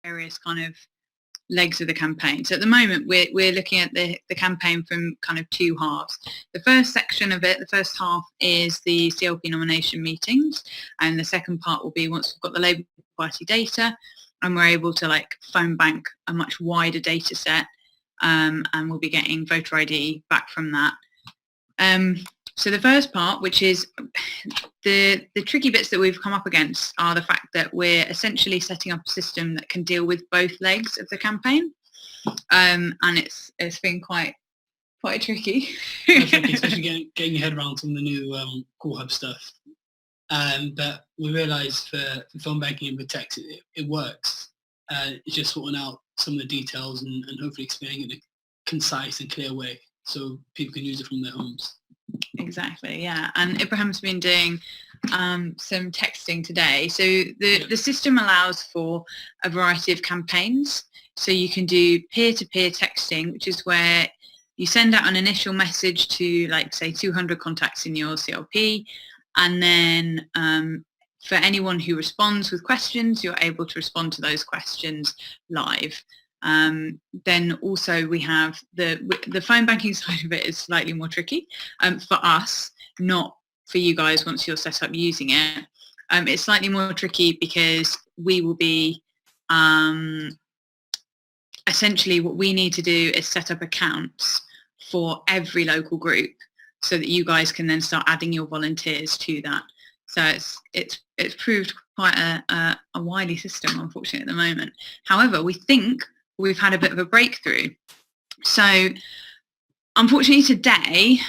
various kind of legs of the campaign. So at the moment we're looking at the campaign from kind of two halves. The first section of it, the first half, is the CLP nomination meetings, and the second part will be once we've got the Labour Party data and we're able to like phone bank a much wider data set, and we'll be getting voter ID back from that. So the first part, which is the tricky bits that we've come up against, are the fact that we're essentially setting up a system that can deal with both legs of the campaign, and it's been quite tricky. Tricky, especially getting your head around some of the new Core Hub stuff. But we realised for phone banking and with text, it works. It's just sorting out some of the details and hopefully explaining it in a concise and clear way so people can use it from their homes. Exactly, yeah. And Ibrahim's been doing some texting today. So the system allows for a variety of campaigns. So you can do peer-to-peer texting, which is where you send out an initial message to, like, say, 200 contacts in your CLP, and then for anyone who responds with questions, you're able to respond to those questions live. Then also we have the phone banking side of it is slightly more tricky for us, not for you guys once you're set up using it. It's slightly more tricky because we will be essentially what we need to do is set up accounts for every local group so that you guys can then start adding your volunteers to that. So it's proved quite a wily system, unfortunately, at the moment. However, we think we've had a bit of a breakthrough. So unfortunately today,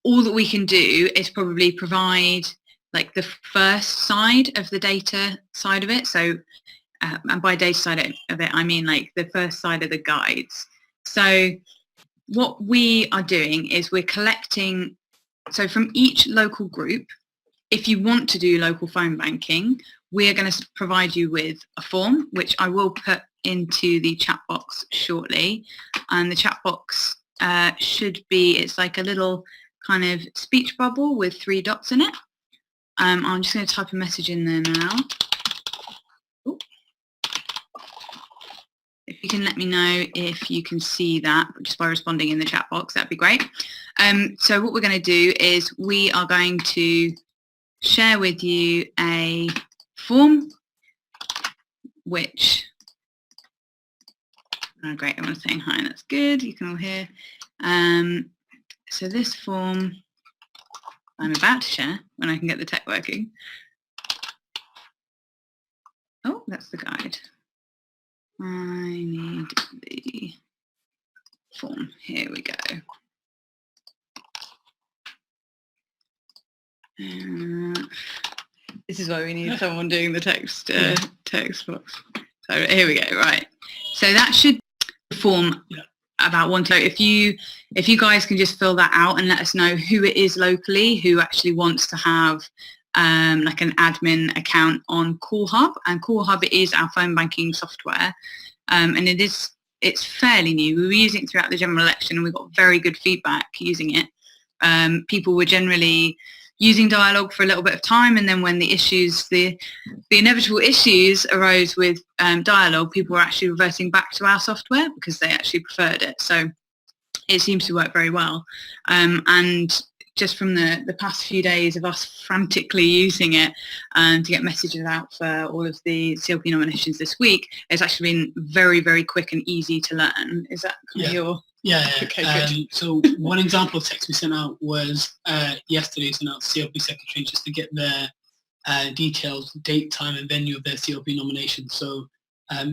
all that we can do is probably provide like the first side of the data side of it. So and by data side of it, I mean like the first side of the guides. So what we are doing is we're collecting, so from each local group, if you want to do local phone banking, we're going to provide you with a form, which I will put into the chat box shortly. And the chat box should be, it's like a little kind of speech bubble with 3 dots in it. I'm just going to type a message in there now. Ooh. If you can let me know if you can see that just by responding in the chat box, that'd be great. So what we're going to do is we are going to share with you a form, which, oh great, everyone's saying hi, that's good, you can all hear. So this form I'm about to share when I can get the tech working. Oh, that's the guide. I need the form. Here we go. This is why we need someone doing the text box. So here we go. Right. So that should form about 1 kilo. If you guys can just fill that out and let us know who it is locally who actually wants to have like an admin account on Core Hub, and Core Hub is our phone banking software, and it's fairly new. We were using it throughout the general election and we got very good feedback using it. People were generally using Dialogue for a little bit of time, and then when the inevitable issues arose with Dialogue, people were actually reverting back to our software because they actually preferred it. So it seems to work very well. And just from the past few days of us frantically using it to get messages out for all of the CLP nominations this week, it's actually been very, very quick and easy to learn. Is that kind of your... Yeah. Okay, so one example of text we sent out was yesterday, sent out to CLP secretary just to get their details, date, time and venue of their CLP nomination. So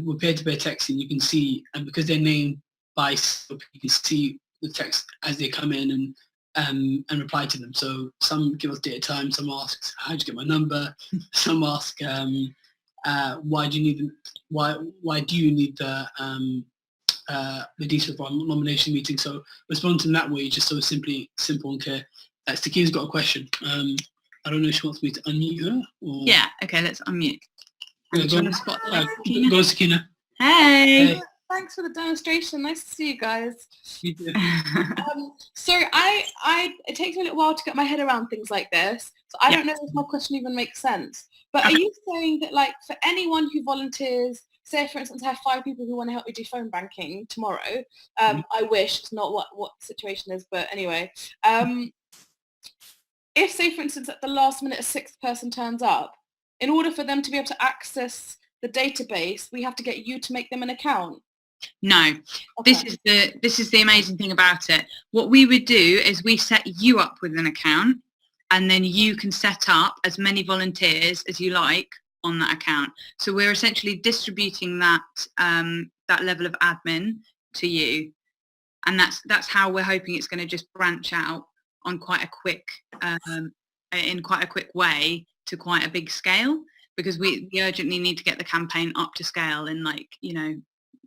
with peer-to-peer texting, you can see, and because they're named by CLP, you can see the text as they come in and reply to them. So some give us date, time, some ask, how did you get my number? Some ask, why do you need the details of our nomination meeting? So respond to them that way, just so simple and clear. Sakina's got a question. I don't know if she wants me to unmute her. Or... Yeah, okay, let's unmute. Go on, Sakina. Hey. Thanks for the demonstration. Nice to see you guys. You too. So it takes me a little while to get my head around things like this. So I don't know if my question even makes sense. But are you saying that, like, for anyone who volunteers, say for instance I have 5 people who want to help me do phone banking tomorrow, I wish it's not what the situation is, but anyway, if, say for instance, at the last minute a 6th person turns up, in order for them to be able to access the database, we have to get you to make them an account? No, this is the amazing thing about it. What we would do is we set you up with an account, and then you can set up as many volunteers as you like on that account. So we're essentially distributing that that level of admin to you, and that's how we're hoping it's going to just branch out on quite a quick in quite a quick way to quite a big scale, because we urgently need to get the campaign up to scale in, like, you know,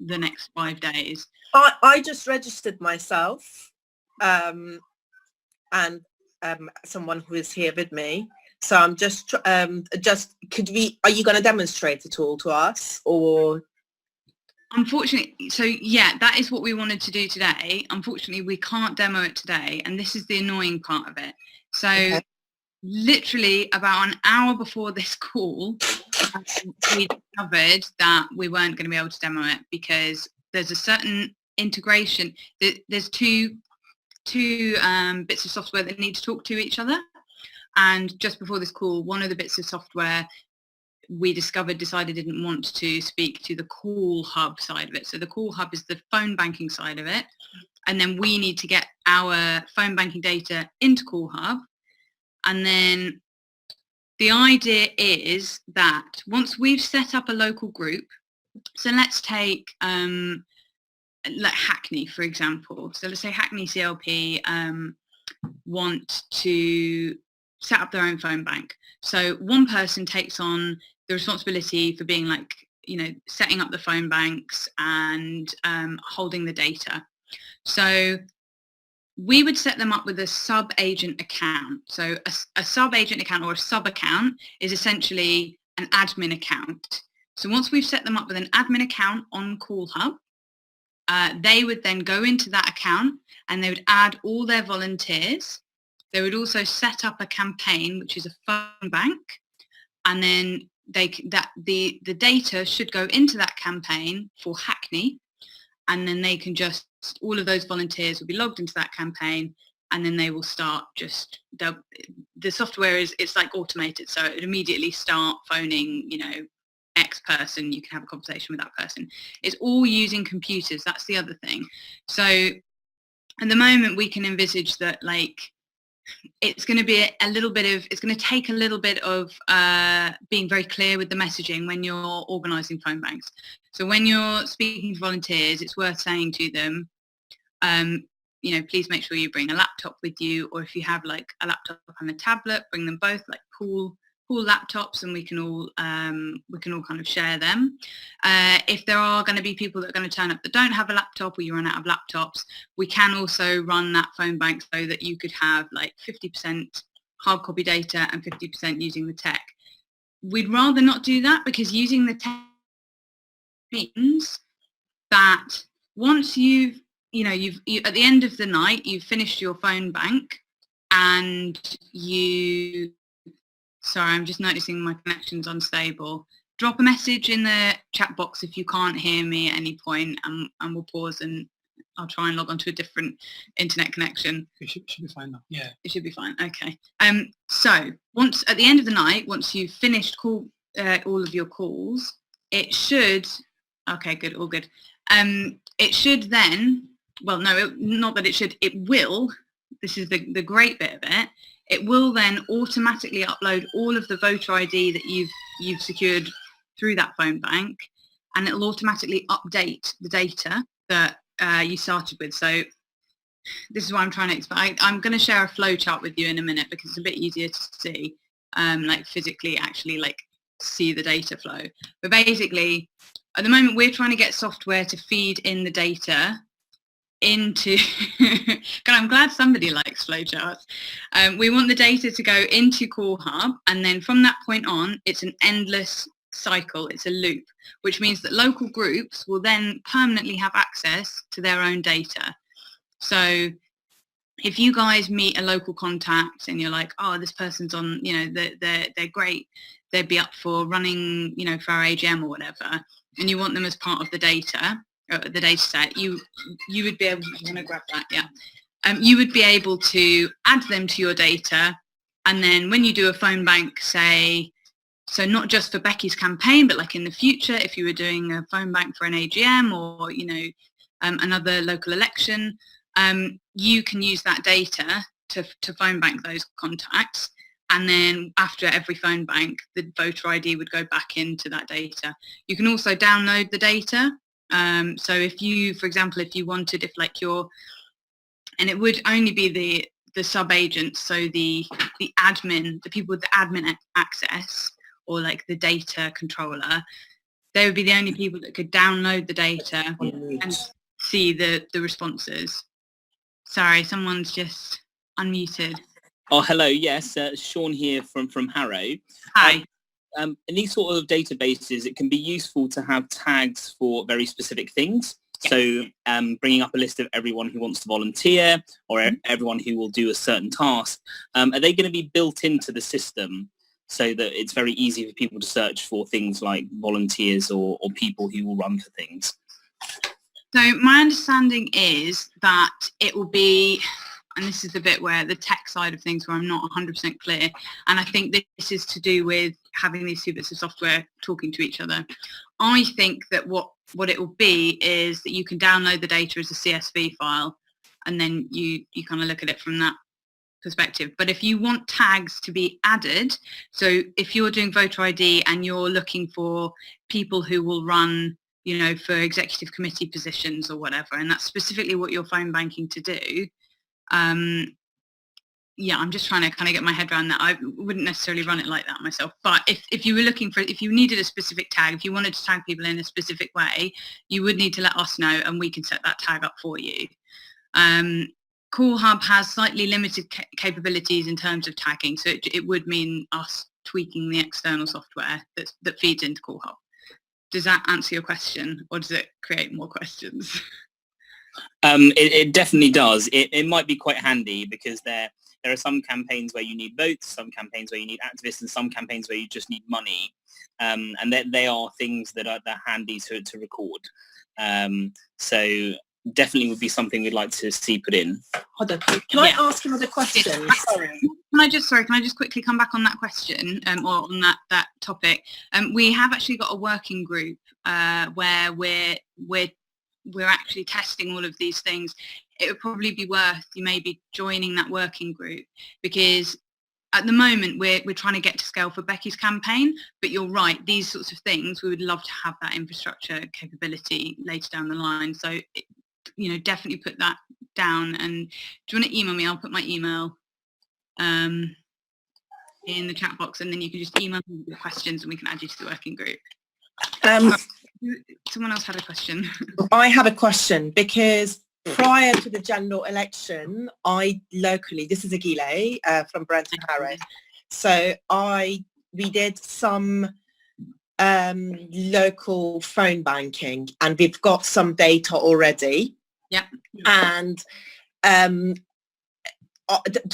the next 5 days. I just registered myself, and someone who is here with me. So I'm just are you going to demonstrate it all to us, or? Unfortunately, so yeah, that is what we wanted to do today. Unfortunately, we can't demo it today, and this is the annoying part of it. So okay. Literally about an hour before this call, we discovered that we weren't going to be able to demo it because there's a certain integration. There's two bits of software that need to talk to each other, and just before this call, one of the bits of software we decided didn't want to speak to the Call Hub side of it. So the Call Hub is the phone banking side of it, and then we need to get our phone banking data into Call Hub. And then the idea is that once we've set up a local group, so let's take like Hackney, for example. So let's say Hackney CLP want to set up their own phone bank. So one person takes on the responsibility for being, like, you know, setting up the phone banks and holding the data. So we would set them up with a sub-agent account. So a sub-agent account or a sub-account is essentially an admin account. So once we've set them up with an admin account on Call Hub, they would then go into that account and they would add all their volunteers. They would also set up a campaign, which is a phone bank, and then the data should go into that campaign for Hackney, and then they can just, all of those volunteers will be logged into that campaign, and then they will start the software it's like automated, so it would immediately start phoning, you know, X person, you can have a conversation with that person. It's all using computers, that's the other thing. So at the moment we can envisage that, like, it's going to be it's going to take a little bit of being very clear with the messaging when you're organising phone banks. So when you're speaking to volunteers, it's worth saying to them, you know, please make sure you bring a laptop with you, or if you have like a laptop and a tablet, bring them both, like pool laptops, and we can all kind of share them. If there are going to be people that are going to turn up that don't have a laptop, or you run out of laptops, we can also run that phone bank so that you could have like 50% hard copy data and 50% using the tech. We'd rather not do that, because using the tech means that once you've at the end of the night, you've finished your phone bank, and sorry, I'm just noticing my connection's unstable. Drop a message in the chat box if you can't hear me at any point, and we'll pause and I'll try and log on to a different internet connection. It should be fine now. Yeah. It should be fine. Okay. So once at the end of the night, once you've finished all of your calls, it should. Okay, good, all good. It should then. Well, no, not that it should. It will. This is the great bit of it. It will then automatically upload all of the voter ID that you've secured through that phone bank, and it will automatically update the data that you started with. So this is what I'm trying to explain. I'm going to share a flow chart with you in a minute, because it's a bit easier to see, like physically actually like see the data flow. But basically, at the moment, we're trying to get software to feed in the data into God, I'm glad somebody likes flowcharts. We want the data to go into Call Hub, and then from that point on, it's an endless cycle, it's a loop, which means that local groups will then permanently have access to their own data. So if you guys meet a local contact and you're like, oh, this person's on, they're great, they'd be up for running, for our AGM or whatever, and you want them as part of the data set, you would be able, I'm going to grab that, you would be able to add them to your data, and then when you do a phone bank, say, so not just for Becky's campaign, but like in the future, if you were doing a phone bank for an AGM or, another local election, you can use that data to phone bank those contacts. And then after every phone bank, the voter ID would go back into that data. You can also download the data. So if you, for example, if you wanted, and it would only be the sub-agents, so the admin, the people with the admin access, or like the data controller, they would be the only people that could download the data and see the responses. Sorry, someone's just unmuted. Oh, hello. Yes, Sean here from Harrow. Hi. In these sort of databases, it can be useful to have tags for very specific things. So bringing up a list of everyone who wants to volunteer or everyone who will do a certain task, are they going to be built into the system so that it's very easy for people to search for things like volunteers or people who will run for things? So my understanding is that it will be, and this is the bit where the tech side of things where I'm not 100% clear, and I think this is to do with having these two bits of software talking to each other. I think that what it will be is that you can download the data as a CSV file, and then you kind of look at it from that perspective. But if you want tags to be added, so if you're doing voter ID and you're looking for people who will run, for executive committee positions or whatever, and that's specifically what you're phone banking to do, I'm just trying to kind of get my head around that. I wouldn't necessarily run it like that myself. But if you were looking for, if you needed a specific tag, if you wanted to tag people in a specific way, you would need to let us know and we can set that tag up for you. CallHub has slightly limited capabilities in terms of tagging, so it would mean us tweaking the external software that feeds into CallHub. Does that answer your question, or does it create more questions? It definitely does. It might be quite handy because there are some campaigns where you need votes, some campaigns where you need activists, and some campaigns where you just need money. And they are things that are handy to record. So definitely would be something we'd like to see put in. Hold on. Can I ask another question? Sorry. Can I just quickly come back on that question, or on that topic? We have actually got a working group where we're actually testing all of these things. It would probably be worth you maybe joining that working group, because at the moment we're trying to get to scale for Becky's campaign, but you're right, these sorts of things, we would love to have that infrastructure capability later down the line. So, definitely put that down. And do you want to email me? I'll put my email in the chat box, and then you can just email me your questions and we can add you to the working group. Someone else had a question. I have a question, because prior to the general election, this is Agile from Brenton Harrow. So we did some local phone banking, and we've got some data already. Yeah. And to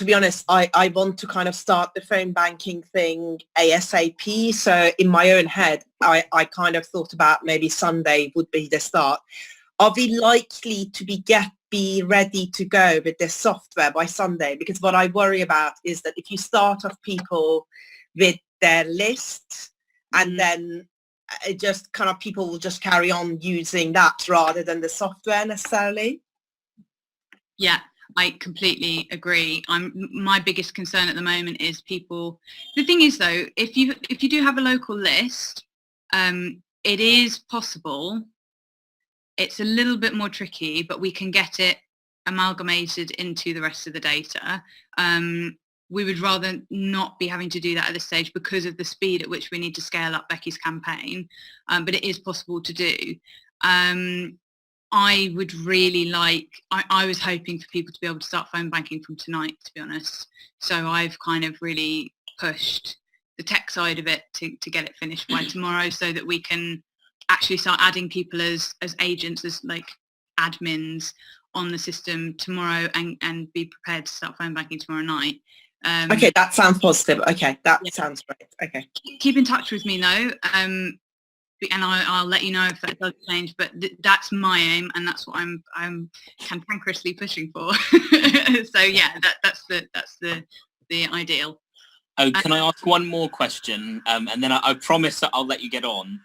be honest, I want to kind of start the phone banking thing ASAP. So in my own head, I kind of thought about maybe Sunday would be the start. Are we likely to be ready to go with this software by Sunday? Because what I worry about is that if you start off people with their list, and then it just kind of people will just carry on using that rather than the software necessarily. Yeah, I completely agree. My biggest concern at the moment is people. The thing is, though, if you do have a local list, it is possible. It's a little bit more tricky, but we can get it amalgamated into the rest of the data. We would rather not be having to do that at this stage because of the speed at which we need to scale up Becky's campaign, but it is possible to do. I would really I was hoping for people to be able to start phone banking from tonight, to be honest. So I've kind of really pushed the tech side of it to get it finished by tomorrow, so that we can actually start adding people as agents, as like admins on the system tomorrow and be prepared to start phone banking tomorrow night. Okay, that sounds positive. Okay, that Yeah. sounds great. Okay. Keep in touch with me though, and I'll let you know if that does change. But that's my aim, and that's what I'm cantankerously pushing for. So yeah, that's the ideal. Oh, can I ask one more question? And then I promise that I'll let you get on.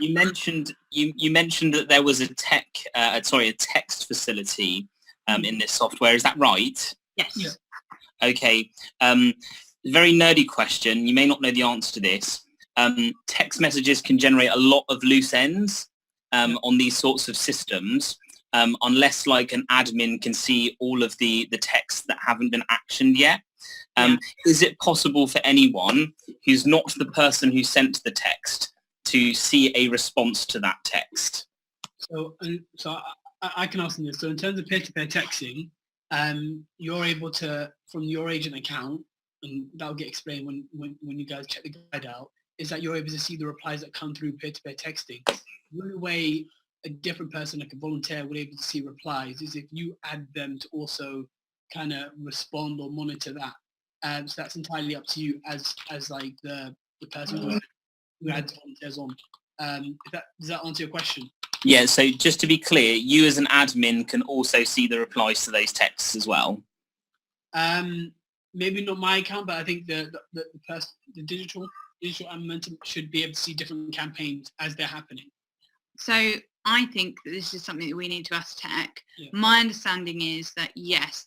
You mentioned that there was a text facility in this software. Is that right? Yes. Yeah. Okay. Very nerdy question. You may not know the answer to this. Text messages can generate a lot of loose ends on these sorts of systems, unless like an admin can see all of the texts that haven't been actioned yet. Is it possible for anyone who's not the person who sent the text to see a response to that text? So I can answer this. So in terms of peer-to-peer texting, you're able to, from your agent account, and that'll get explained when you guys check the guide out, is that you're able to see the replies that come through peer-to-peer texting. The only way a different person, like a volunteer, will be able to see replies is if you add them to also kind of respond or monitor that. So that's entirely up to you as like the person who adds volunteers on. Does that answer your question? Yeah, so just to be clear, you as an admin can also see the replies to those texts as well. Maybe not my account, but I think the digital and Momentum should be able to see different campaigns as they're happening. So I think that this is something that we need to ask tech. Yeah. My understanding is that yes,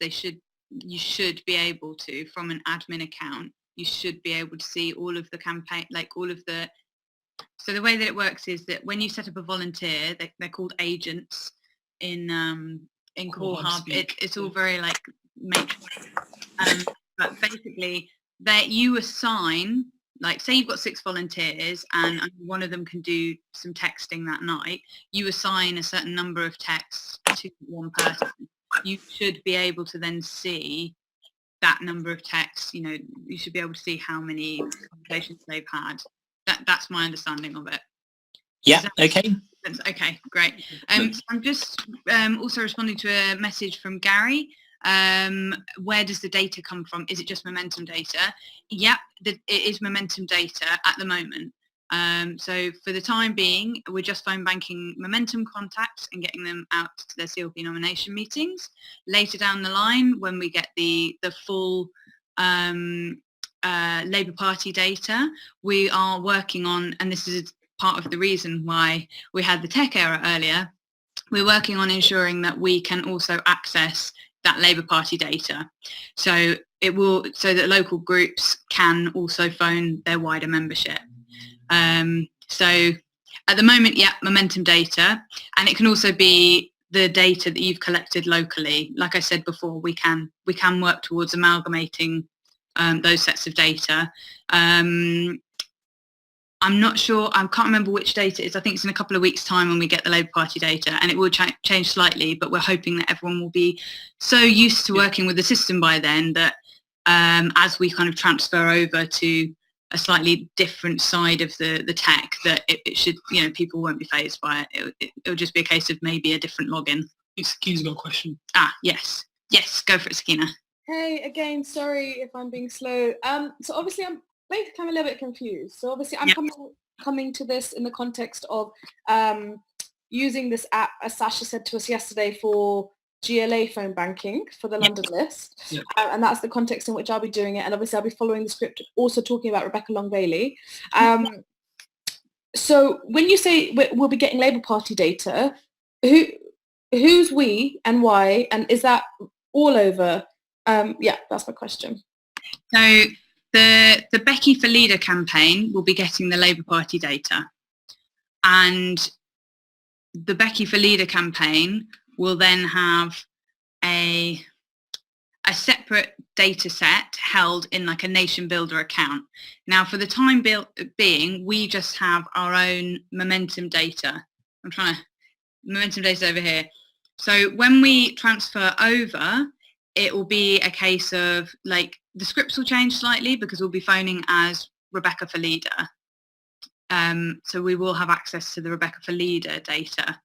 you should be able to, from an admin account, you should be able to see all of the campaign, like all of the. So the way that it works is that when you set up a volunteer, they're called agents in Core Hub. It's all very like matrix. But basically, you assign, like say you've got 6 volunteers and one of them can do some texting that night, you assign a certain number of texts to one person. You should be able to then see that number of texts. You know, you should be able to see how many conversations they've had. That's my understanding of it. Yeah, okay. Okay, great. So I'm just also responding to a message from Gary. Where does the data come from? Is it just Momentum data? Yep, it is Momentum data at the moment. So for the time being, we're just phone banking Momentum contacts and getting them out to their CLP nomination meetings. Later down the line, when we get the full Labour Party data, we are working on, and this is part of the reason why we had the tech error earlier, we're working on ensuring that we can also access that Labour Party data. So so that local groups can also phone their wider membership. So at the moment, yeah, Momentum data, and it can also be the data that you've collected locally. Like I said before, we can work towards amalgamating those sets of data. I'm not sure, I can't remember which date it is. I think it's in a couple of weeks' time when we get the Labour Party data, and it will change slightly, but we're hoping that everyone will be so used to working with the system by then that as we kind of transfer over to a slightly different side of the tech, that it should, you know, people won't be phased by it. It'll just be a case of maybe a different login. Sakina's got a question. Yes. Yes, go for it, Sakina. Hey, again, sorry if I'm being slow. So obviously I'm basically a little bit confused. So obviously I'm coming to this in the context of using this app, as Sasha said to us yesterday, for GLA phone banking for the London list. Yeah. And that's the context in which I'll be doing it. And obviously I'll be following the script, also talking about Rebecca Long-Bailey. So when you say we'll be getting Labour Party data, who's we and why? And is that all over? Yeah, that's my question. So the Becky for Leader campaign will be getting the Labour Party data, and the Becky for Leader campaign will then have a separate data set held in like a Nation Builder account. Now for the time being, we just have our own Momentum data. Momentum data over here. So when we transfer over, it will be a case of like the scripts will change slightly because we'll be phoning as Rebecca for Leader. So we will have access to the Rebecca for Leader data.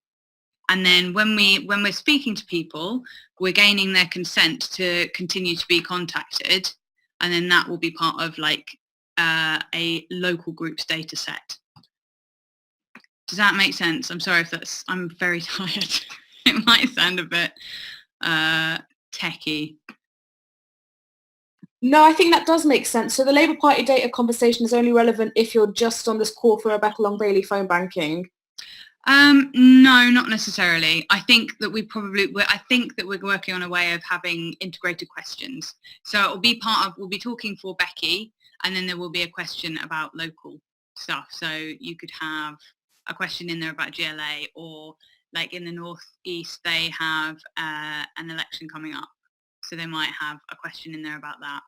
And then when we're speaking to people, we're gaining their consent to continue to be contacted, and then that will be part of like a local group's data set. Does that make sense? I'm sorry if I'm very tired. It might sound a bit techie. No, I think that does make sense. So the Labour Party data conversation is only relevant if you're just on this call for Rebecca Long-Bailey phone banking. No, not necessarily. I think that we're working on a way of having integrated questions. So it'll be we'll be talking for Becky, and then there will be a question about local stuff. So you could have a question in there about GLA, or like in the Northeast, they have an election coming up. So they might have a question in there about that.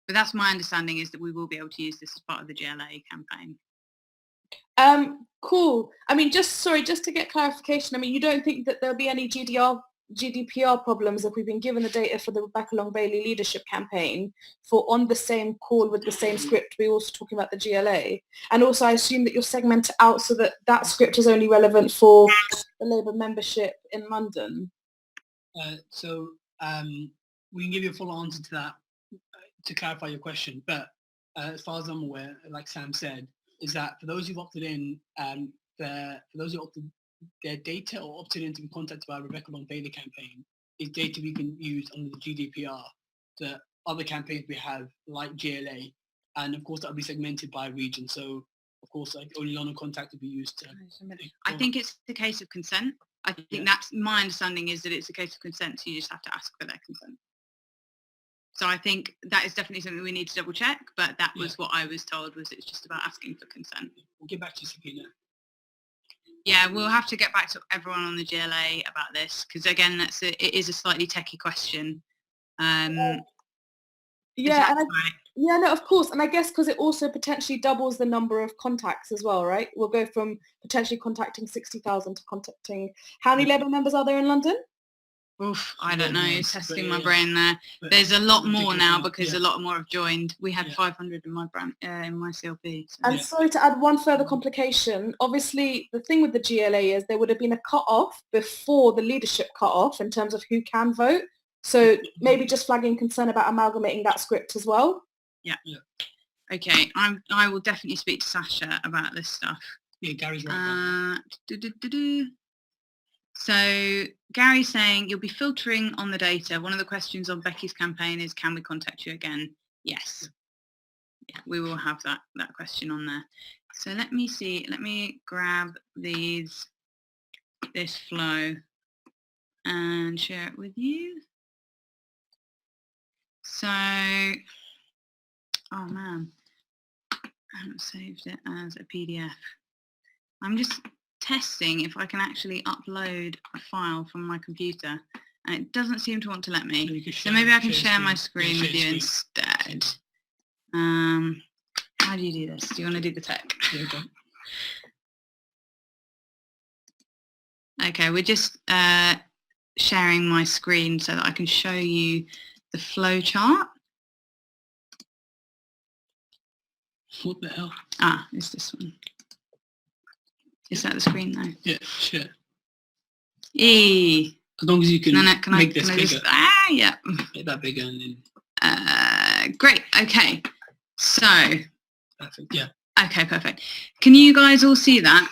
But that's my understanding, is that we will be able to use this as part of the GLA campaign. Cool. I mean, just to get clarification, I mean, you don't think that there'll be any GDPR problems if we've been given the data for the Rebecca Long-Bailey leadership campaign for on the same call with the same script, we're also talking about the GLA. And also I assume that you'll segment it out so that that script is only relevant for the Labour membership in London. So we can give you a full answer to that to clarify your question. But as far as I'm aware, like Sam said, is that for those who've opted in, for those who opted their data or opted in to be contacted by Rebecca Long-Bailey campaign is data we can use under the GDPR. The other campaigns we have, like GLA, and of course that will be segmented by region. So of course, like only London contact will be used. I think it's the case of consent. I think that's my understanding, is that it's a case of consent, so you just have to ask for their consent. So I think that is definitely something we need to double check, but that was what I was told, was it's just about asking for consent. We'll get back to you, Sabina. Yeah, we'll have to get back to everyone on the GLA about this, because again, it is a slightly techie question. No, of course. And I guess because it also potentially doubles the number of contacts as well, right? We'll go from potentially contacting 60,000 to contacting, how many Labour members are there in London? Oof, I don't know, testing my brain there. There's a lot more now, because a lot more have joined. We had 500 in my CLP. So. And sorry to add one further complication. Obviously, the thing with the GLA is there would have been a cut-off before the leadership cut-off in terms of who can vote. So maybe just flagging concern about amalgamating that script as well. Yeah. Okay, I will definitely speak to Sasha about this stuff. Yeah, Gary's right. So Gary's saying you'll be filtering on the data. One of the questions on Becky's campaign is, can we contact you again? Yes. Yeah, we will have that question on there. So let me see. Let me grab this flow and share it with you. So, oh man, I haven't saved it as a PDF. I'm just testing if I can actually upload a file from my computer, and it doesn't seem to want to let me. So maybe I can share my screen with you instead. How do you do this? Do you want to do the tech? Okay, we're just sharing my screen so that I can show you the flow chart. What the hell? Ah, it's this one. Is that the screen now? Yeah, sure. As long as you can make this bigger. Yeah. Make that bigger and then... great, okay. So... Perfect, yeah. Okay, perfect. Can you guys all see that?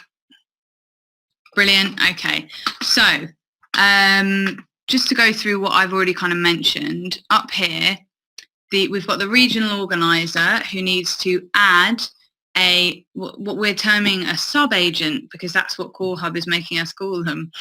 Brilliant, okay. So, just to go through what I've already kind of mentioned, up here, we've got the regional organiser who needs to add what we're terming a sub-agent, because that's what Core Hub is making us call them,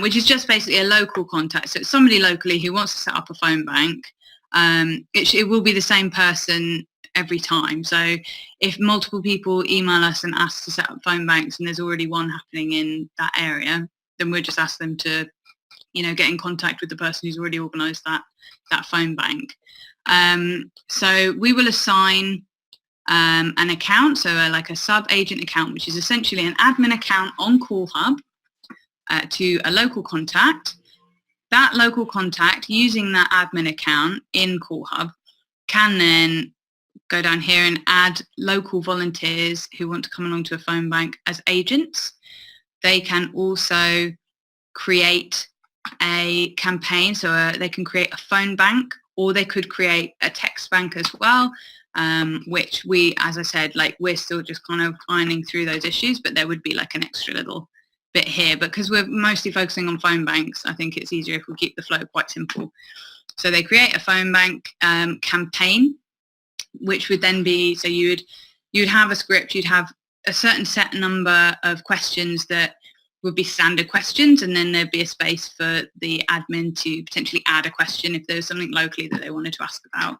which is just basically a local contact. So it's somebody locally who wants to set up a phone bank. It will be the same person every time. So if multiple people email us and ask to set up phone banks and there's already one happening in that area, then we'll just ask them to, get in contact with the person who's already organised that phone bank. So we will assign an account, so like a sub-agent account, which is essentially an admin account on Core Hub to a local contact. That local contact, using that admin account in Core Hub, can then go down here and add local volunteers who want to come along to a phone bank as agents. They can also create a campaign. So they can create a phone bank, or they could create a text bank as well, which we, as I said, like we're still just kind of ironing through those issues, but there would be like an extra little bit here. But because we're mostly focusing on phone banks, I think it's easier if we keep the flow quite simple. So they create a phone bank campaign, which would then be, so you'd have a script, you'd have a certain set number of questions that would be standard questions, and then there'd be a space for the admin to potentially add a question if there was something locally that they wanted to ask about.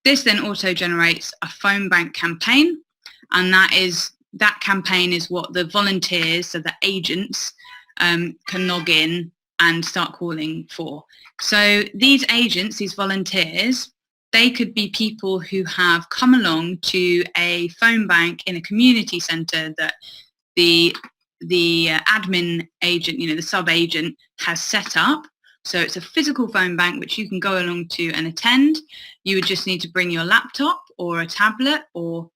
This then auto generates a phone bank campaign, and that campaign is what the volunteers, so the agents, can log in and start calling for. So these agents, these volunteers, they could be people who have come along to a phone bank in a community centre that the admin agent, the sub-agent, has set up. So it's a physical phone bank which you can go along to and attend. You would just need to bring your laptop or a tablet, or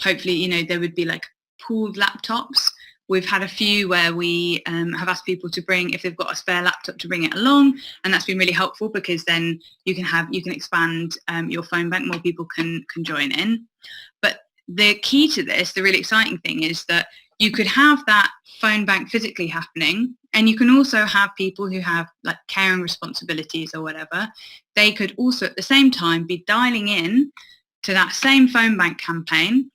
hopefully, there would be like pooled laptops. We've had a few where we have asked people to bring, if they've got a spare laptop, to bring it along, and that's been really helpful because then you can expand your phone bank, more people can join in. But the key to this, the really exciting thing, is that you could have that phone bank physically happening, and you can also have people who have like caring responsibilities or whatever. They could also at the same time be dialing in to that same phone bank campaign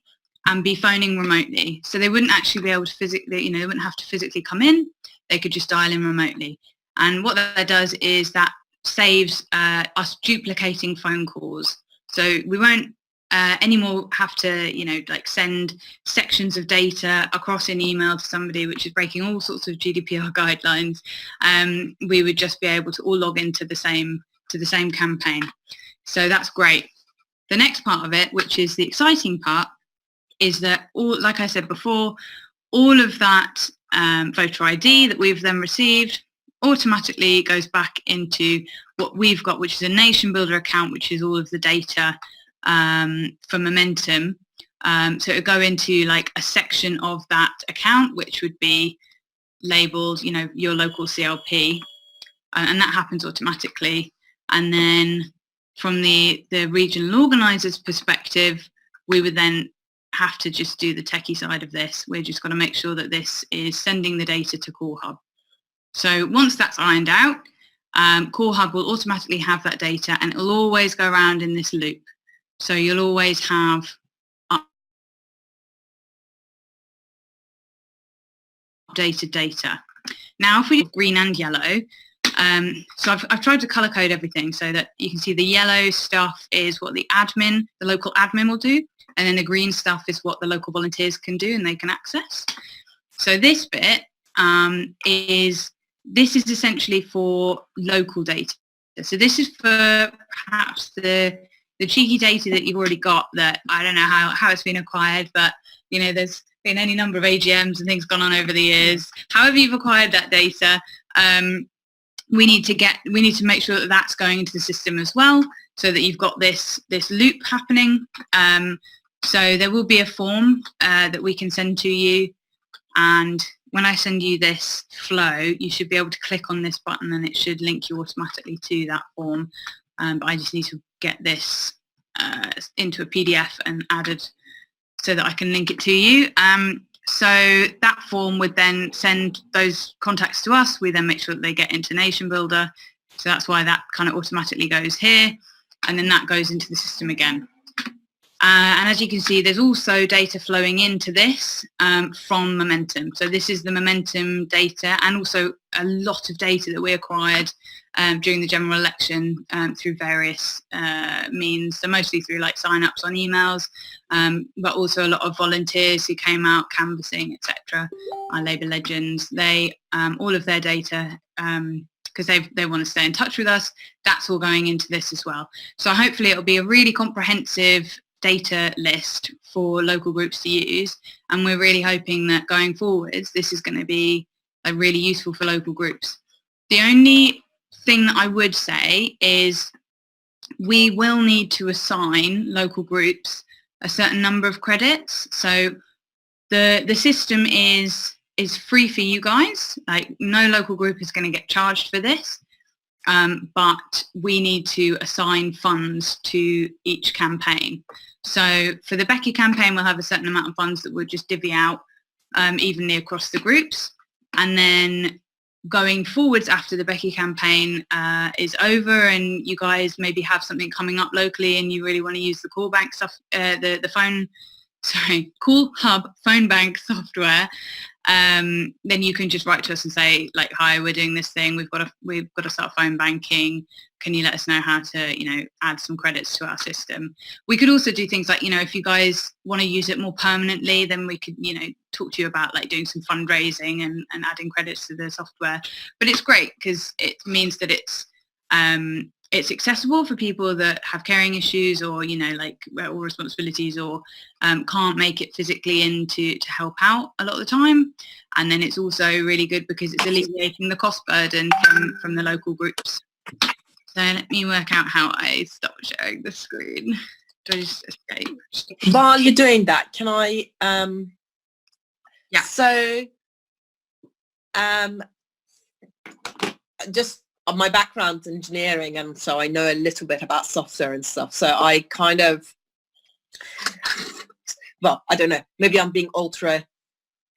and be phoning remotely. So they wouldn't actually be able to physically, they wouldn't have to physically come in. They could just dial in remotely. And what that does is that saves us duplicating phone calls. So we won't anymore have to, send sections of data across an email to somebody, which is breaking all sorts of GDPR guidelines. We would just be able to all log into the same campaign. So that's great. The next part of it, which is the exciting part, is that like I said before, all of that voter ID that we've then received automatically goes back into what we've got, which is a Nation Builder account, which is all of the data for Momentum. So it would go into like a section of that account, which would be labelled, your local CLP, and that happens automatically. And then from the regional organiser's perspective, we would then have to just do the techie side of this. We're just got to make sure that this is sending the data to Core Hub. So once that's ironed out, Core Hub will automatically have that data, and it'll always go around in this loop. So you'll always have updated data. Now, if we do green and yellow, so I've tried to color code everything so that you can see the yellow stuff is what the local admin will do, and then the green stuff is what the local volunteers can do and they can access. So this bit is essentially for local data. So this is for perhaps the cheeky data that you've already got that I don't know how it's been acquired, but there's been any number of AGMs and things gone on over the years. However you've acquired that data, we need to make sure that that's going into the system as well, so that you've got this loop happening. So there will be a form that we can send to you, and when I send you this flow, you should be able to click on this button and it should link you automatically to that form. But I just need to get this into a PDF and added so that I can link it to you. So that form would then send those contacts to us. We then make sure that they get into Nation Builder. So that's why that kind of automatically goes here, and then that goes into the system again. And as you can see, there's also data flowing into this from Momentum. So this is the Momentum data, and also a lot of data that we acquired during the general election through various means. So mostly through like sign-ups on emails, but also a lot of volunteers who came out canvassing, etc. Our Labour Legends, they all of their data, because they want to stay in touch with us, that's all going into this as well. So hopefully it'll be a really comprehensive data list for local groups to use, and we're really hoping that going forwards this is going to be really useful for local groups. The only thing that I would say is we will need to assign local groups a certain number of credits. So the system is is free for you guys. Like no local group is going to get charged for this. But we need to assign funds to each campaign. So for the Becky campaign, we'll have a certain amount of funds that we'll just divvy out evenly across the groups. And then going forwards after the Becky campaign is over and you guys maybe have something coming up locally and you really want to use the Call Bank stuff, Call Hub phone bank software, then you can just write to us and say like, hi, we're doing this thing, we've got to start phone banking, can you let us know how to add some credits to our system. We could also do things like, if you guys want to use it more permanently, then we could talk to you about like doing some fundraising and adding credits to the software. But it's great because it means that it's accessible for people that have caring issues or or responsibilities or can't make it physically in to help out a lot of the time. And then it's also really good because it's alleviating the cost burden from the local groups. So let me work out how I stop sharing the screen. Do I just escape? While you're doing that, can I yeah. So just my background's engineering, and so I know a little bit about software and stuff. So I kind of, well, I don't know, maybe I'm being ultra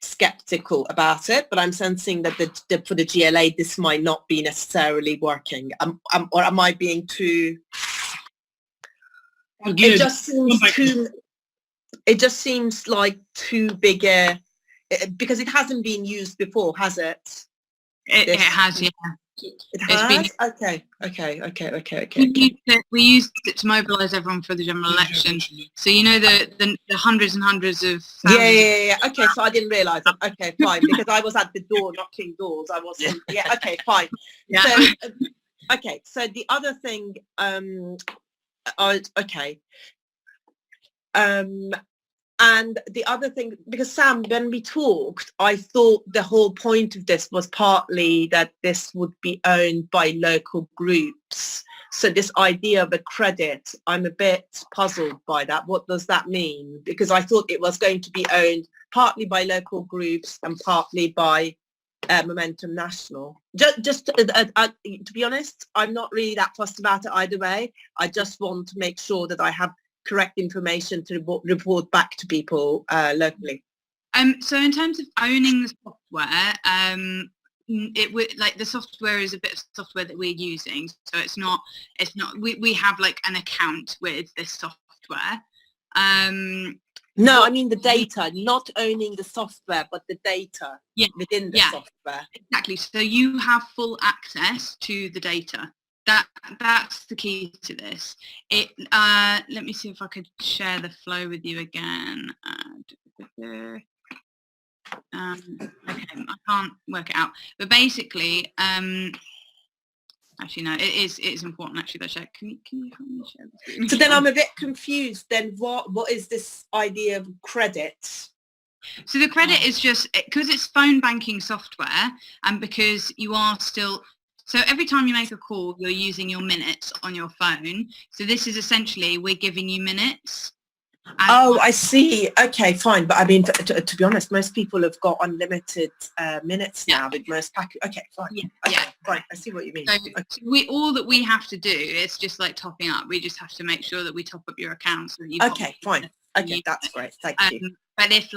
skeptical about it, but I'm sensing that for the GLA, this might not be necessarily working. Or am I being too... It just seems like too big a... Because it hasn't been used before, has it? It has, yeah. It has? Okay. We used it to mobilise everyone for the general election. So the hundreds and hundreds of yeah. Okay, so I didn't realise that. Okay, fine, because I was at the door knocking doors. I wasn't. Yeah. Okay, fine. Yeah. So, okay. So the other thing. Okay. And the other thing, because Sam, when we talked, I thought the whole point of this was partly that this would be owned by local groups. So this idea of a credit, I'm a bit puzzled by that. What does that mean? Because I thought it was going to be owned partly by local groups and partly by Momentum National. Just to be honest, I'm not really that fussed about it either way. I just want to make sure that I have correct information to report back to people locally. So in terms of owning the software, it would the software is a bit of software that we're using. So it's not we have like an account with this software. No, I mean the data, not owning the software, but the data within the software. Exactly. So you have full access to the data. That's the key to this. Let me see if I could share the flow with you again. Okay, I can't work it out, but basically, actually no, it's important actually that I share. Can you help me share the screen? So then I'm a bit confused. Then what is this idea of credit? So the credit is just because it's phone banking software, and because you are still. So every time you make a call, you're using your minutes on your phone. So this is essentially, we're giving you minutes. Oh, I see. Okay, fine. But I mean, to be honest, most people have got unlimited minutes now with most package. Okay, fine. Yeah. Fine. I see what you mean. So all that we have to do is just like topping up. We just have to make sure that we top up your account. So that you've okay, fine. Okay, that's great. Thank you. But if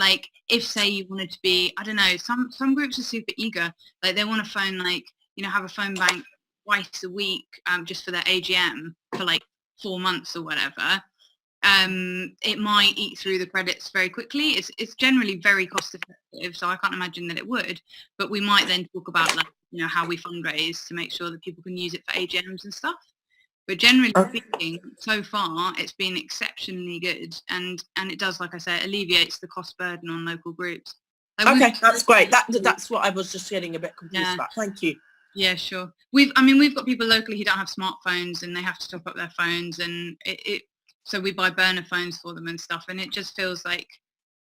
say you wanted to be, I don't know, some groups are super eager. Like they want to phone have a phone bank twice a week just for their AGM for 4 months or whatever. It might eat through the credits very quickly. It's generally very cost effective, so I can't imagine that it would. But we might then talk about how we fundraise to make sure that people can use it for AGMs and stuff. But generally speaking, so far it's been exceptionally good, and it does, like I say, alleviates the cost burden on local groups. Okay, that's great. That's what I was just getting a bit confused about. Thank you. Yeah, sure. We've got people locally who don't have smartphones and they have to top up their phones, and so we buy burner phones for them and stuff, and it just feels like,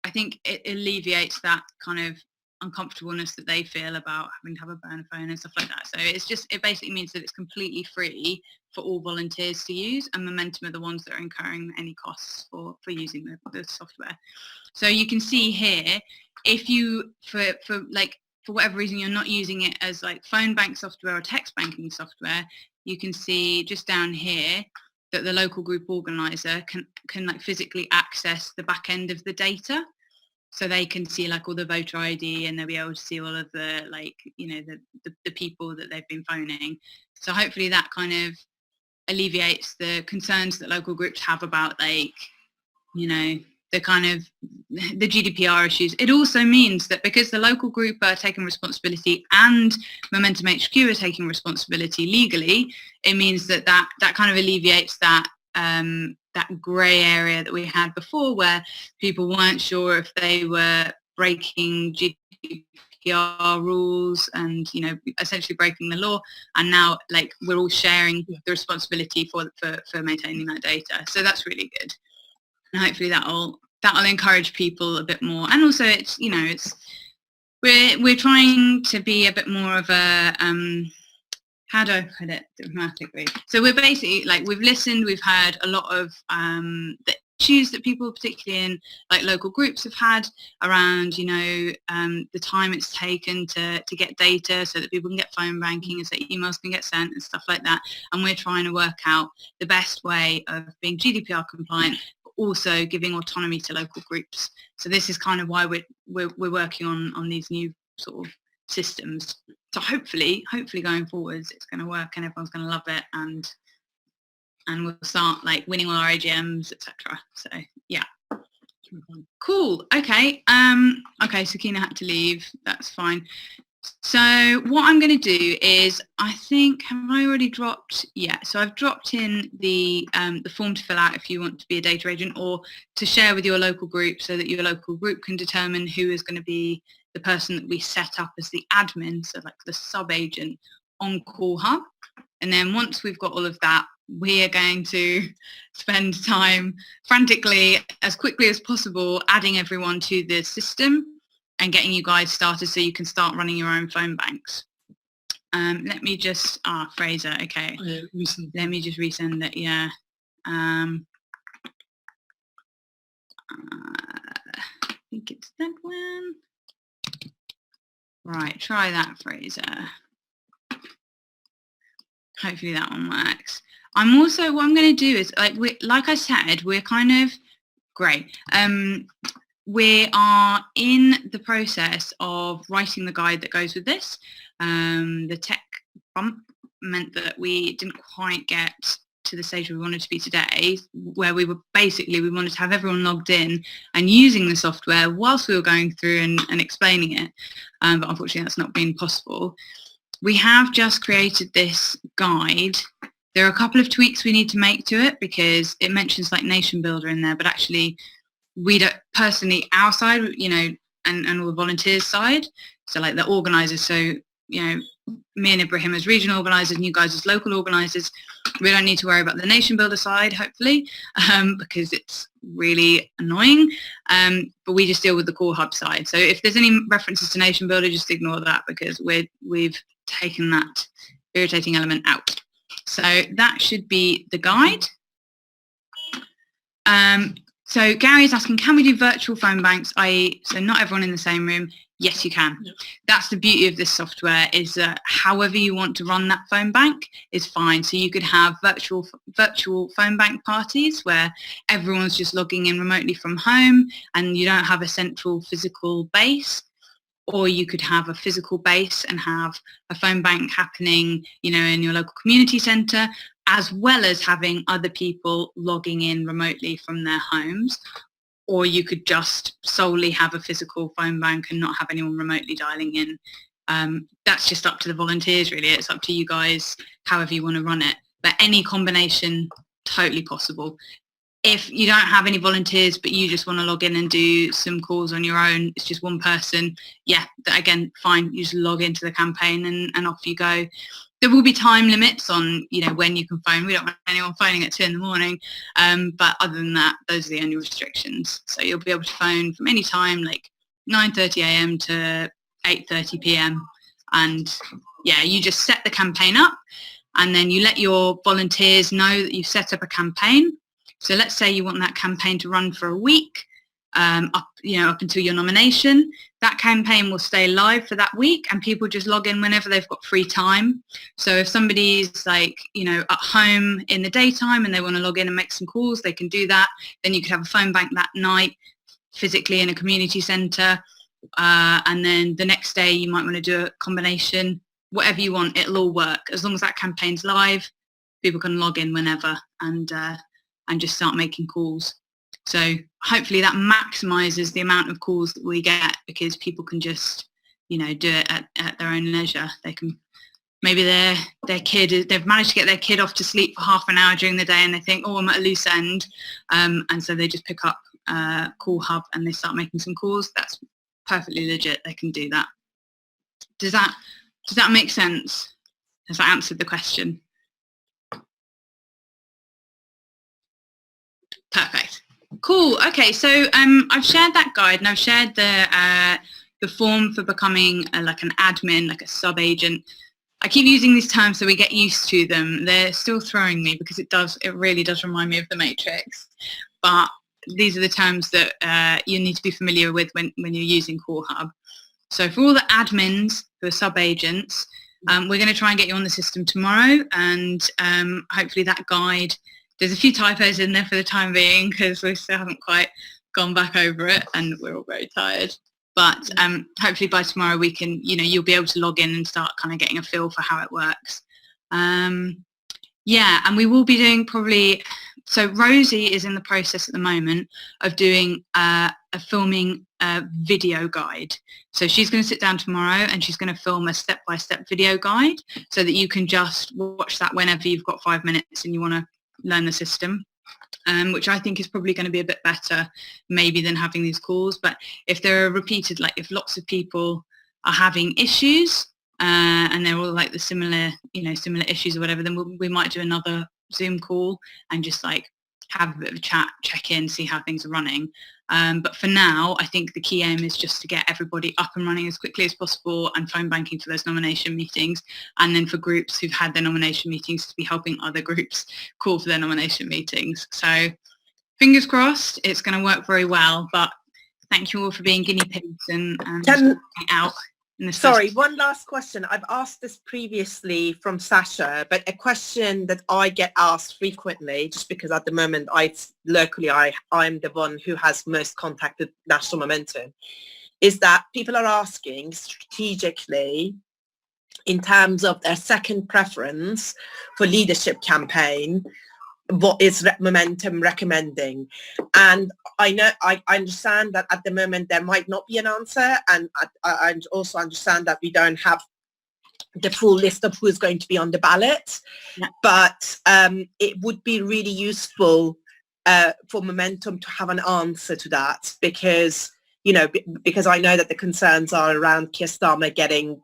I think it alleviates that kind of uncomfortableness that they feel about having to have a burner phone and stuff like that. So it basically means that it's completely free for all volunteers to use, and Momentum are the ones that are incurring any costs for using the software. So you can see here, if you, for whatever reason you're not using it as like phone bank software or text banking software, you can see just down here that the local group organizer can like physically access the back end of the data. So they can see like all the voter ID, and they'll be able to see all of the like, you know, the people that they've been phoning. So hopefully that kind of alleviates the concerns that local groups have about, like, you know, the kind of the GDPR issues. It also means that because the local group are taking responsibility and Momentum HQ are taking responsibility legally, it means that kind of alleviates that that grey area that we had before, where people weren't sure if they were breaking GDPR rules and, you know, essentially breaking the law. And now, like, we're all sharing the responsibility for maintaining that data. So that's really good. And hopefully that'll encourage people a bit more. And also, it's, you know, it's we're trying to be a bit more of a how do I put it diplomatically? So we're basically, like, we've listened, we've heard a lot of the issues that people, particularly in like local groups, have had around, you know, the time it's taken to get data so that people can get phone banking and so emails can get sent and stuff like that. And we're trying to work out the best way of being GDPR compliant, but also giving autonomy to local groups. So this is kind of why we're working on these new sort of systems. So hopefully going forwards, it's going to work and everyone's going to love it, and we'll start like winning all our AGMs, etc. So yeah, cool. Okay. Okay. So Kina had to leave. That's fine. So what I'm going to do is, I think, have I already dropped? Yeah. So I've dropped in the form to fill out if you want to be a data agent, or to share with your local group, so that your local group can determine who is going to be the person that we set up as the admin, so like the sub-agent on Call Hub. And then once we've got all of that, we are going to spend time frantically, as quickly as possible, adding everyone to the system and getting you guys started so you can start running your own phone banks. Let me just, Fraser, okay. Let me just resend it, yeah. I think it's that one. Right, try that, Fraser. Hopefully that one works. I'm also, what I'm going to do is, like I said, we're kind of great. We are in the process of writing the guide that goes with this. The tech bump meant that we didn't quite get to the stage we wanted to be today, where we wanted to have everyone logged in and using the software whilst we were going through and explaining it. But unfortunately that's not been possible. We have just created this guide. There are a couple of tweaks we need to make to it, because it mentions like Nation Builder in there, but actually we don't personally, our side, you know, and all the volunteers side, so like the organisers, so, you know, me and Ibrahim as regional organisers and you guys as local organisers, we don't need to worry about the Nation Builder side, hopefully, because it's really annoying, but we just deal with the Core Hub side. So if there's any references to Nation Builder, just ignore that, because we've taken that irritating element out. So that should be the guide. So Gary is asking, can we do virtual phone banks, i.e. so not everyone in the same room? Yes, you can. Yep. That's the beauty of this software, is that however you want to run that phone bank is fine. So you could have virtual phone bank parties where everyone's just logging in remotely from home and you don't have a central physical base. Or you could have a physical base and have a phone bank happening, you know, in your local community centre, as well as having other people logging in remotely from their homes. Or you could just solely have a physical phone bank and not have anyone remotely dialing in. That's just up to the volunteers, really. It's up to you guys, however you want to run it. But any combination, totally possible. If you don't have any volunteers, but you just want to log in and do some calls on your own, it's just one person, yeah, again, fine. You just log into the campaign and off you go. There will be time limits on, you know, when you can phone. We don't want anyone phoning at 2 in the morning. But other than that, those are the only restrictions. So you'll be able to phone from any time, like 9:30 a.m. to 8:30 p.m. And yeah, you just set the campaign up and then you let your volunteers know that you've set up a campaign. So let's say you want that campaign to run for a week. up until your nomination. That campaign will stay live for that week, and people just log in whenever they've got free time. So if somebody's like, at home in the daytime and they want to log in and make some calls, they can do that. Then you could have a phone bank that night physically in a community centre. And then the next day you might want to do a combination. Whatever you want, it'll all work. As long as that campaign's live, people can log in whenever and just start making calls. So hopefully that maximises the amount of calls that we get, because people can just, do it at their own leisure. They can, maybe their kid, they've managed to get their kid off to sleep for half an hour during the day and they think, I'm at a loose end. And so they just pick up Call Hub and they start making some calls. That's perfectly legit. They can do that. Does that make sense? Has that answered the question? Perfect. Cool. Okay, so I've shared that guide and I've shared the form for becoming like an admin, like a sub-agent. I keep using these terms so we get used to them. They're still throwing me because it really does remind me of the Matrix. But these are the terms that you need to be familiar with when you're using Call Hub. So for all the admins who are sub-agents, we're going to try and get you on the system tomorrow, and hopefully that guide, there's a few typos in there for the time being because we still haven't quite gone back over it and we're all very tired. But hopefully by tomorrow we can, you'll be able to log in and start kind of getting a feel for how it works. Yeah, and we will be doing probably, so Rosie is in the process at the moment of doing filming a video guide. So she's going to sit down tomorrow and she's going to film a step-by-step video guide so that you can just watch that whenever you've got 5 minutes and you want to learn the system, which I think is probably going to be a bit better maybe than having these calls. But if there are repeated, like if lots of people are having issues and they're all like the similar issues or whatever, then we might do another Zoom call and just like have a bit of a chat, check in, see how things are running. But for now, I think the key aim is just to get everybody up and running as quickly as possible and phone banking for those nomination meetings. And then for groups who've had their nomination meetings to be helping other groups call for their nomination meetings. So fingers crossed, it's going to work very well. But thank you all for being guinea pigs and out. Sorry, one last question. I've asked this previously from Sasha, but a question that I get asked frequently, just because at the moment I'm the one who has most contact with National Momentum, is that people are asking strategically in terms of their second preference for leadership campaign, what is Momentum recommending? And I understand that at the moment there might not be an answer, and I also understand that we don't have the full list of who's going to be on the ballot. Yeah. But it would be really useful for Momentum to have an answer to that, because I know that the concerns are around Keir Starmer getting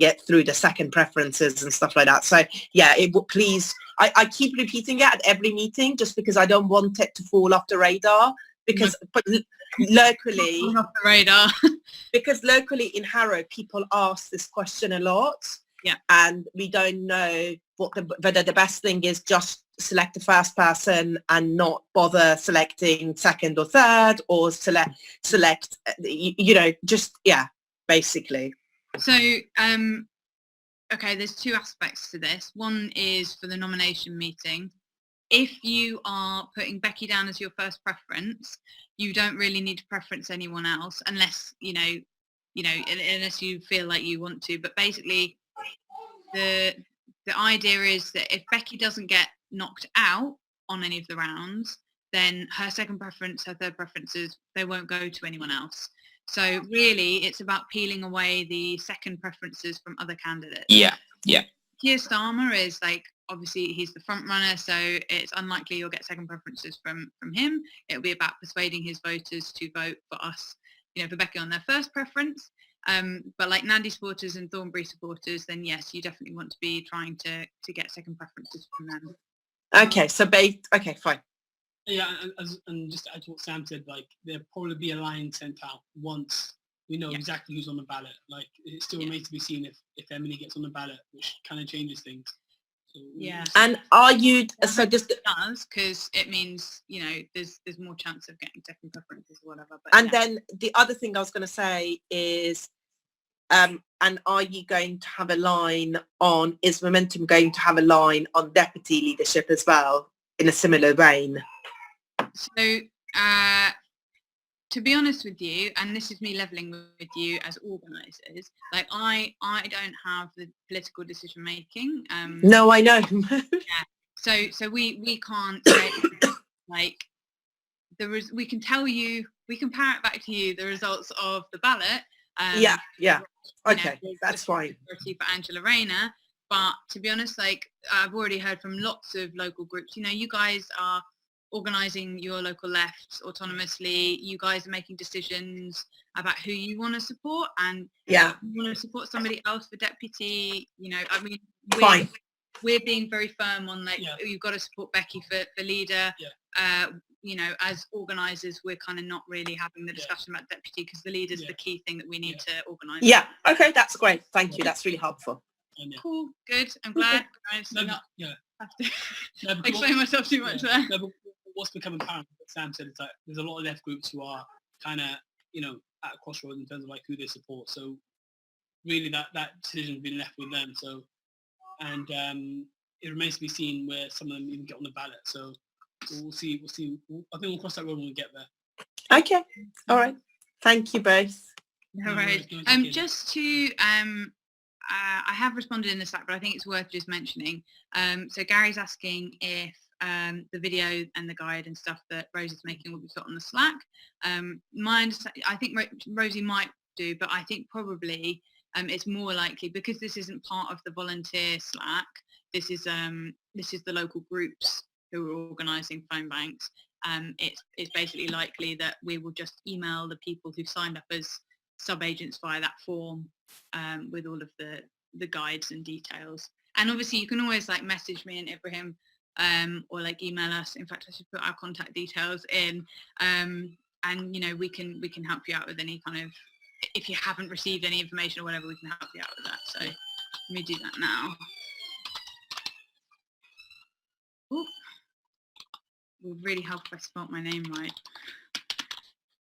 it through the second preferences and stuff like that. So yeah, it would please. I keep repeating it at every meeting just because I don't want it to fall off the radar, but locally off the radar because locally in Harrow people ask this question a lot. Yeah, and we don't know whether the best thing is just select the first person and not bother selecting second or third, or select basically. So okay, there's two aspects to this. One is for the nomination meeting. If you are putting Becky down as your first preference, you don't really need to preference anyone else unless, unless you feel like you want to. But basically, the idea is that if Becky doesn't get knocked out on any of the rounds, then her second preference, her third preferences, they won't go to anyone else. So really, it's about peeling away the second preferences from other candidates. Yeah. Keir Starmer is like, obviously he's the front runner, so it's unlikely you'll get second preferences from him. It'll be about persuading his voters to vote for us, for Becky on their first preference. But like Nandi supporters and Thornbury supporters, then yes, you definitely want to be trying to get second preferences from them. Okay, so okay, fine. Yeah, and just to add to what Sam said, like there'll probably be a line sent out once we know exactly who's on the ballot. Like it still remains to be seen if Emily gets on the ballot, which kind of changes things. So Yeah. And are you, so just, It does, because it means, you know, there's more chance of getting second preferences or whatever. But and yeah. then the other thing I was going to say is, and are you going to have a line on, is Momentum going to have a line on deputy leadership as well in a similar vein? So, to be honest with you, and this is me leveling with you as organisers, like I don't have the political decision making. No, I know. So we can't say like we can tell you, we can parrot back to you the results of the ballot. Yeah. you Okay, know, that's fine. for Angela Rayner. But to be honest, like I've already heard from lots of local groups, you know, you guys are organising your local left autonomously. You guys are making decisions about who you want to support, and Yeah, you want to support somebody else for deputy. You know, I mean, fine. we're being very firm on like Yeah. you've got to support Becky for leader. Yeah. You know, as organisers, we're kind of not really having the discussion about deputy because the leader's the key thing that we need to organise. Yeah, okay, that's great. Thank you. That's really helpful. And, yeah. Cool, good. I'm glad. No, Not yeah. have to No, because explain myself too much there. No, but what's become apparent, what Sam said, is like there's a lot of left groups who are kind of, you know, at a crossroads in terms of like who they support. So really that decision's been left with them. So, and it remains to be seen where some of them even get on the ballot. So we'll see. I think we'll cross that road when we get there. Okay, all right. Thank you both. No No worries. worries, no, it's Just to I have responded in the Slack, but I think it's worth just mentioning. So Gary's asking if the video and the guide and stuff that Rosie's making will be put on the Slack. My understanding, I think Rosie might do, but I think probably it's more likely because this isn't part of the volunteer Slack. This is the local groups who are organising phone banks. It's basically likely that we will just email the people who signed up as sub-agents via that form with all of the guides and details. And obviously you can always like message me and Ibrahim or like email us. In fact, I should put our contact details in and you know we can help you out with any kind of, if you haven't received any information or whatever, we can help you out with that. So let me do that now. Ooh. It would really help if I spelt my name right.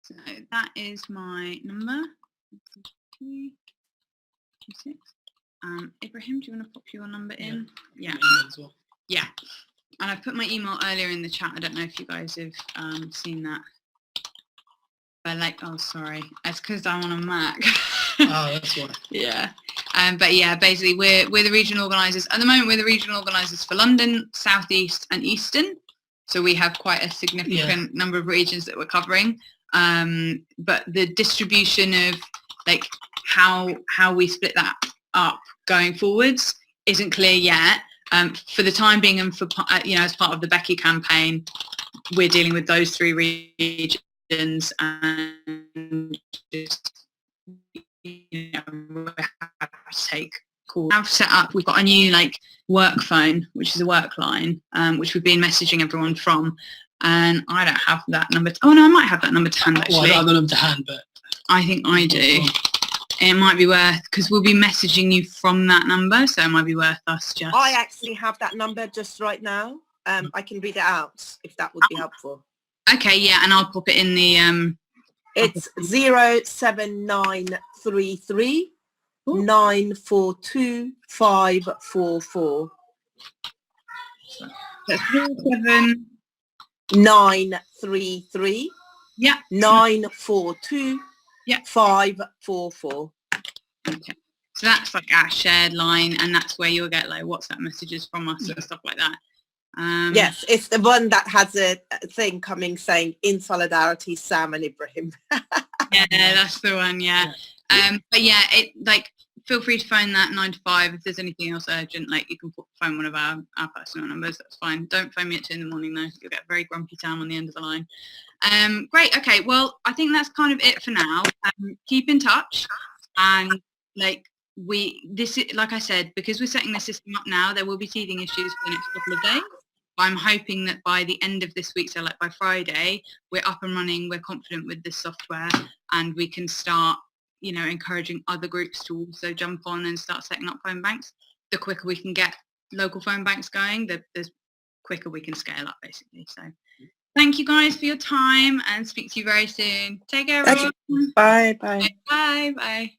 So that is my number. 226. Ibrahim, do you want to pop your number in? Yeah. As well. Yeah. And I put my email earlier in the chat. I don't know if you guys have seen that. But like, oh, sorry. It's because I'm on a Mac. Oh, that's why. Yeah. But yeah, basically we're the regional organisers. At the moment, we're the regional organisers for London, South East and Eastern. So we have quite a significant number of regions that we're covering. But the distribution of like how we split that up going forwards isn't clear yet. For the time being, and for you know, as part of the Becky campaign, we're dealing with those three regions and just, you know, we're happy to take calls. I've set up. We've got a new like work phone, which is a work line, which we've been messaging everyone from. And I don't have that number. Oh no, I might have that number to hand actually. Well, I don't have the number to hand, but I think I do. It might be worth, because we'll be messaging you from that number, so it might be worth us just... I actually have that number just right now. I can read it out if that would be helpful. Okay, yeah, and I'll pop it in the... It's 07933 942 544. That's 07... 933 Yeah. 942 Yeah. 544. Okay. So that's like our shared line, and that's where you'll get like WhatsApp messages from us and stuff like that. Yes, it's the one that has a thing coming saying in solidarity, Sam and Ibrahim. Yeah, that's the one, yeah. But yeah, it like feel free to phone that 9 to 5 if there's anything else urgent. Like you can phone one of our personal numbers. That's fine. Don't phone me at 2 in the morning though. You'll get very grumpy Sam on the end of the line. Great. Okay. Well, I think that's kind of it for now. Keep in touch, and like like I said, because we're setting the system up now, there will be teething issues for the next couple of days. I'm hoping that by the end of this week, so like by Friday, we're up and running, we're confident with this software, and we can start, you know, encouraging other groups to also jump on and start setting up phone banks. The quicker we can get local phone banks going, the quicker we can scale up, basically. So thank you guys for your time, and speak to you very soon. Take care, everyone. Bye. Bye. Bye. Bye.